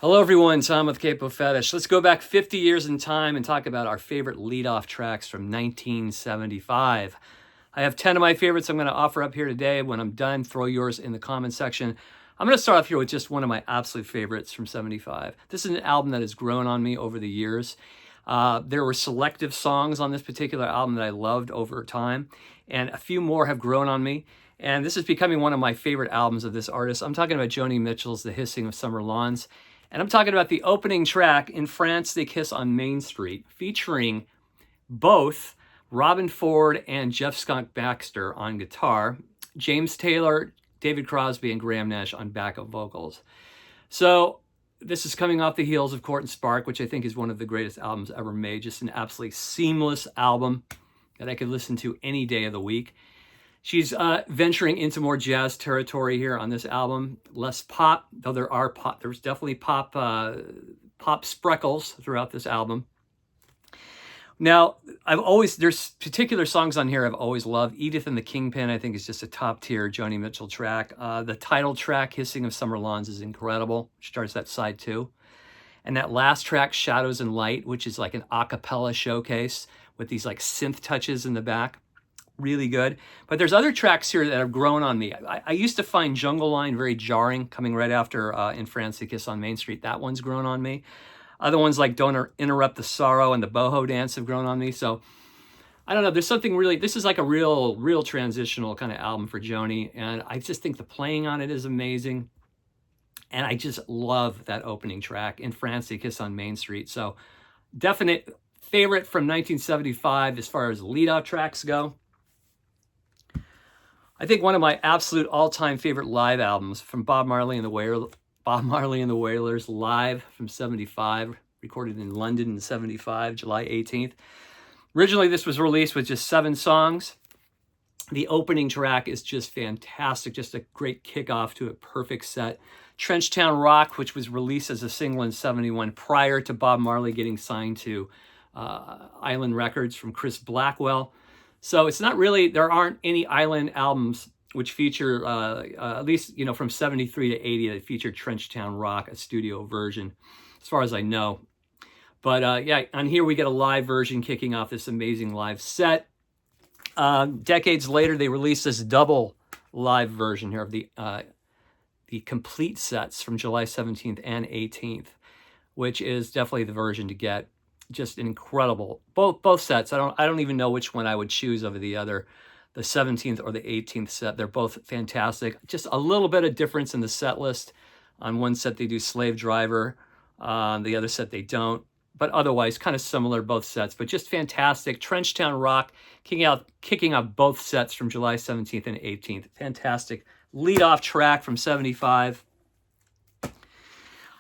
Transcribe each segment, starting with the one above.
Hello everyone, Tom with Capo Fetish. Let's go back 50 years in time and talk about our favorite lead-off tracks from 1975. I have 10 of my favorites I'm going to offer up here today. When I'm done, throw yours in the comments section. I'm going to start off here with just one of my absolute favorites from 75. This is an album that has grown on me over the years. There were selective songs on this particular album that I loved over time, and a few more have grown on me. And this is becoming one of my favorite albums of this artist. I'm talking about Joni Mitchell's The Hissing of Summer Lawns. And I'm talking about the opening track, In France They Kiss on Main Street, featuring both Robin Ford and Jeff Skunk Baxter on guitar, James Taylor, David Crosby, and Graham Nash on backup vocals. So this is coming off the heels of Court and Spark, which I think is one of the greatest albums ever made. Just an absolutely seamless album that I could listen to any day of the week. She's venturing into more jazz territory here on this album. Less pop, though there's definitely pop sprinkles throughout this album. Now, there's particular songs on here I've always loved. Edith and the Kingpin, I think, is just a top tier Joni Mitchell track. The title track, Hissing of Summer Lawns, is incredible. It starts that side too. And that last track, Shadows and Light, which is like an a cappella showcase with these like synth touches in the back. Really good. But there's other tracks here that have grown on me. I used to find Jungle Line very jarring, coming right after In France They Kiss on Main Street. That one's grown on me. Other ones like Don't Interrupt the Sorrow and the Boho Dance have grown on me. So I don't know. There's something really, this is like a real transitional kind of album for Joni. And I just think the playing on it is amazing. And I just love that opening track, In France They Kiss on Main Street. So definite favorite from 1975 as far as lead-out tracks go. I think one of my absolute all-time favorite live albums from Bob Marley and the Wailers live from 75, recorded in London in 75, July 18th. Originally, this was released with just 7 songs. The opening track is just fantastic, just a great kickoff to a perfect set. Trenchtown Rock, which was released as a single in 71 prior to Bob Marley getting signed to Island Records from Chris Blackwell. So it's not really, there aren't any Island albums which feature, at least, from 73 to 80, that feature Trenchtown Rock, a studio version, as far as I know. But yeah, on here we get a live version kicking off this amazing live set. Decades later, they released this double live version here of the complete sets from July 17th and 18th, which is definitely the version to get. Just incredible. Both sets. I don't even know which one I would choose over the other, the 17th or the 18th set. They're both fantastic. Just a little bit of difference in the set list. On one set they do Slave Driver, on the other set they don't. But otherwise, kind of similar, both sets. But just fantastic. Trenchtown Rock kicking off both sets from July 17th and 18th. Fantastic lead-off track from 75.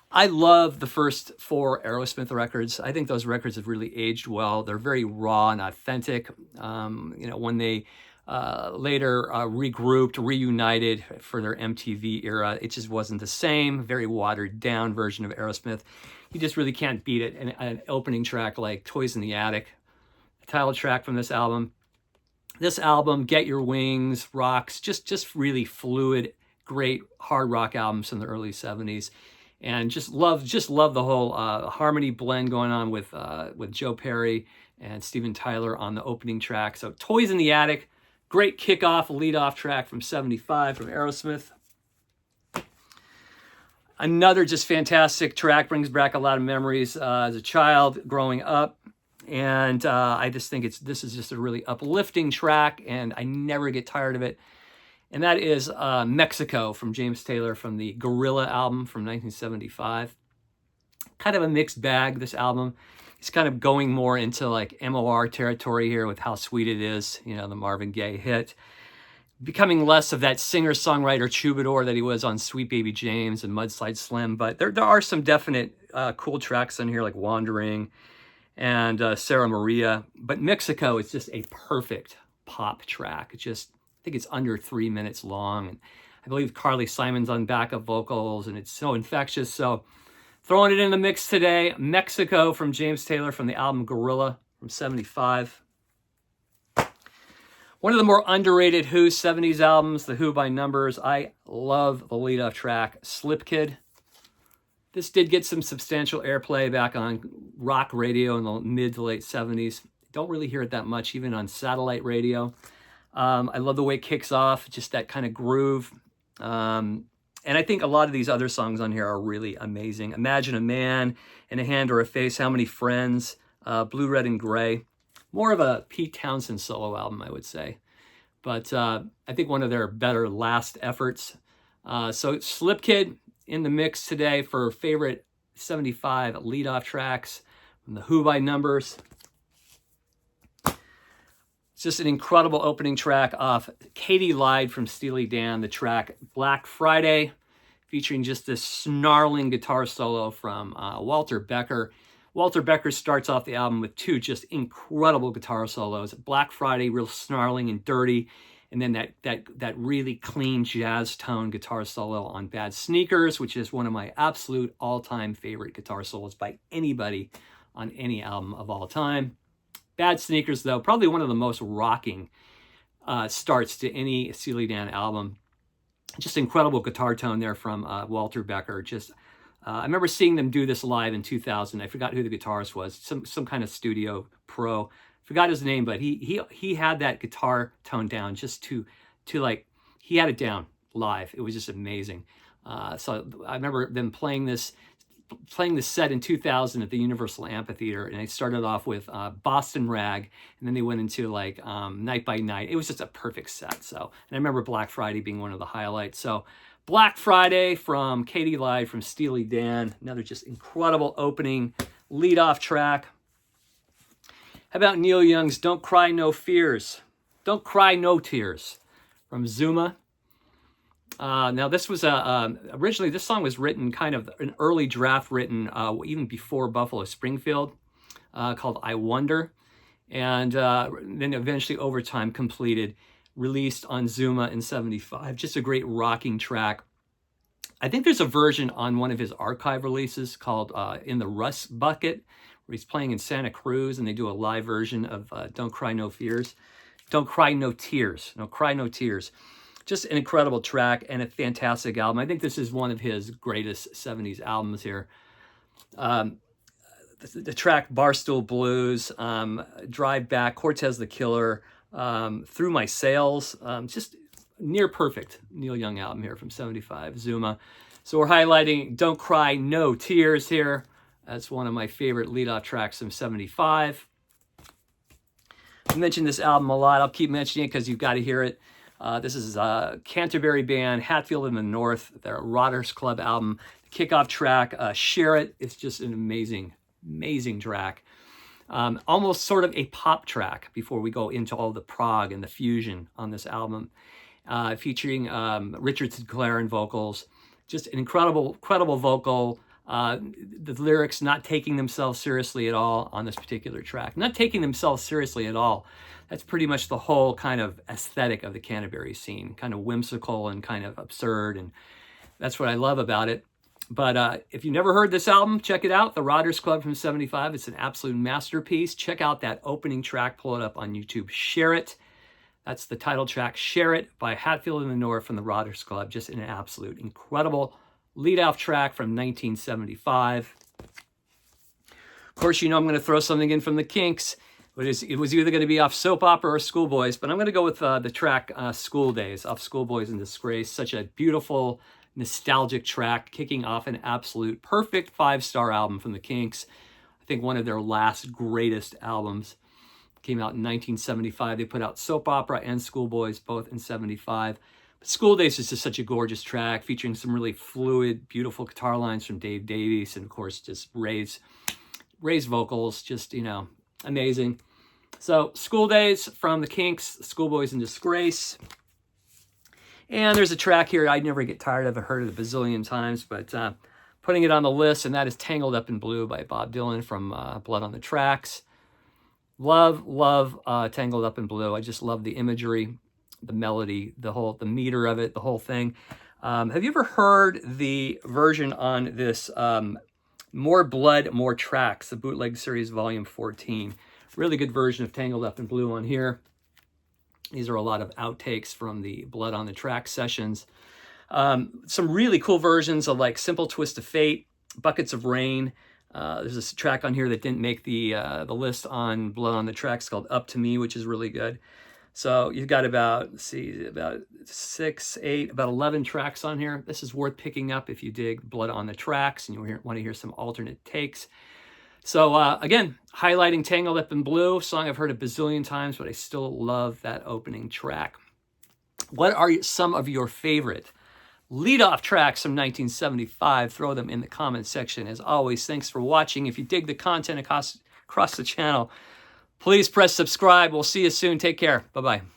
I love the first 4 Aerosmith records. I think those records have really aged well. They're very raw and authentic. When they later regrouped, reunited for their MTV era, it just wasn't the same. Very watered down version of Aerosmith. You just really can't beat it. And an opening track like Toys in the Attic, the title track from this album. This album, Get Your Wings, rocks. Just really fluid, great hard rock albums from the early 70s. And just love the whole harmony blend going on with Joe Perry and Steven Tyler on the opening track. So Toys in the Attic, great kickoff, lead-off track from 75 from Aerosmith. Another just fantastic track, brings back a lot of memories as a child growing up. And I just think this is just a really uplifting track, and I never get tired of it. And that is Mexico from James Taylor from the Gorilla album from 1975. Kind of a mixed bag, this album. It's kind of going more into like MOR territory here with How Sweet It Is, the Marvin Gaye hit. Becoming less of that singer-songwriter troubadour that he was on Sweet Baby James and Mudslide Slim. But there are some definite cool tracks on here like Wandering and Sarah Maria. But Mexico is just a perfect pop track. I think it's under 3 minutes long. And I believe Carly Simon's on backup vocals, and it's so infectious. So throwing it in the mix today, Mexico from James Taylor from the album Gorilla from 75. One of the more underrated Who 70s albums, The Who by Numbers. I love the lead-off track, Slip Kid. This did get some substantial airplay back on rock radio in the mid to late 70s. Don't really hear it that much, even on satellite radio. I love the way it kicks off, just that kind of groove. And I think a lot of these other songs on here are really amazing. Imagine a Man, In a Hand or a Face, How Many Friends, Blue, Red, and Gray. More of a Pete Townsend solo album, I would say. But I think one of their better last efforts. So Slip Kid in the mix today for favorite 75 leadoff tracks from the Who by Numbers. It's just an incredible opening track off Katie Lied from Steely Dan, the track Black Friday, featuring just this snarling guitar solo from Walter Becker. Walter Becker starts off the album with two just incredible guitar solos. Black Friday, real snarling and dirty, and then that really clean jazz tone guitar solo on Bad Sneakers, which is one of my absolute all-time favorite guitar solos by anybody on any album of all time. Bad Sneakers, though, probably one of the most rocking starts to any Steely Dan album. Just incredible guitar tone there from Walter Becker. Just I remember seeing them do this live in 2000. I forgot who the guitarist was. Some kind of studio pro. Forgot his name, but he had that guitar tone down just to like, he had it down live. It was just amazing. So I remember them playing this set in 2000 at the Universal Amphitheater, and they started off with Boston Rag, and then they went into like Night by Night. It was just a perfect set. So, and I remember Black Friday being one of the highlights. So Black Friday from Katie Lied from Steely Dan, another just incredible opening lead-off track. How about Neil Young's Don't Cry No Fears, Don't Cry No Tears from Zuma. Now this was originally this song was written kind of an early draft written even before Buffalo Springfield, called I Wonder, and then eventually over time completed, released on Zuma in '75. Just a great rocking track. I think there's a version on one of his archive releases called In the Rust Bucket, where he's playing in Santa Cruz, and they do a live version of Don't Cry No Fears. Don't Cry No Tears. No, Cry No Tears. Just an incredible track and a fantastic album. I think this is one of his greatest 70s albums here. The track Barstool Blues, Drive Back, Cortez the Killer, Through My Sails, just near perfect Neil Young album here from '75, Zuma. So we're highlighting Don't Cry No Tears here. That's one of my favorite lead-off tracks from '75. I mentioned this album a lot. I'll keep mentioning it because you've got to hear it. This is Canterbury band, Hatfield in the North, their Rotters Club album. The kickoff track, Share It. It's just an amazing, amazing track. Almost sort of a pop track before we go into all the prog and the fusion on this album. Featuring Richard Sinclair in vocals. Just an incredible vocal. The lyrics not taking themselves seriously at all on this particular track. Not taking themselves seriously at all. That's pretty much the whole kind of aesthetic of the Canterbury scene. Kind of whimsical and kind of absurd, and that's what I love about it. But if you've never heard this album, check it out. The Rotters Club from '75. It's an absolute masterpiece. Check out that opening track. Pull it up on YouTube. Share It. That's the title track, Share It, by Hatfield in the North from the Rotters Club. Just an absolute incredible lead-off track from 1975. Of course, you know I'm going to throw something in from the Kinks. It was either going to be off Soap Opera or Schoolboys, but I'm going to go with the track School Days, off Schoolboys in Disgrace. Such a beautiful, nostalgic track, kicking off an absolute perfect 5-star album from the Kinks. I think one of their last greatest albums. Came out in 1975. They put out Soap Opera and Schoolboys, both in '75. But School Days is just such a gorgeous track, featuring some really fluid, beautiful guitar lines from Dave Davies, and of course, just Ray's vocals, just, you know, amazing. So, School Days from the Kinks, Schoolboys in Disgrace. And there's a track here I never get tired of. I've heard it a bazillion times, but putting it on the list, and that is Tangled Up in Blue by Bob Dylan from Blood on the Tracks. Love Tangled Up in Blue. I just love the imagery, the melody, the meter of it, the whole thing. Have you ever heard the version on this More Blood, More Tracks, the Bootleg Series Volume 14? Really good version of Tangled Up in Blue on here. These are a lot of outtakes from the Blood on the Track sessions. Some really cool versions of like Simple Twist of Fate, Buckets of Rain. There's a track on here that didn't make the list on Blood on the Tracks called Up to Me, which is really good. So you've got about, let's see, about 6, 8, about 11 tracks on here. This is worth picking up if you dig Blood on the Tracks and you want to hear some alternate takes. So again, highlighting Tangled Up in Blue, song I've heard a bazillion times, but I still love that opening track. What are some of your favorite lead-off tracks from 1975? Throw them in the comments section. As always, thanks for watching. If you dig the content across the channel, please press subscribe. We'll see you soon. Take care. Bye-bye.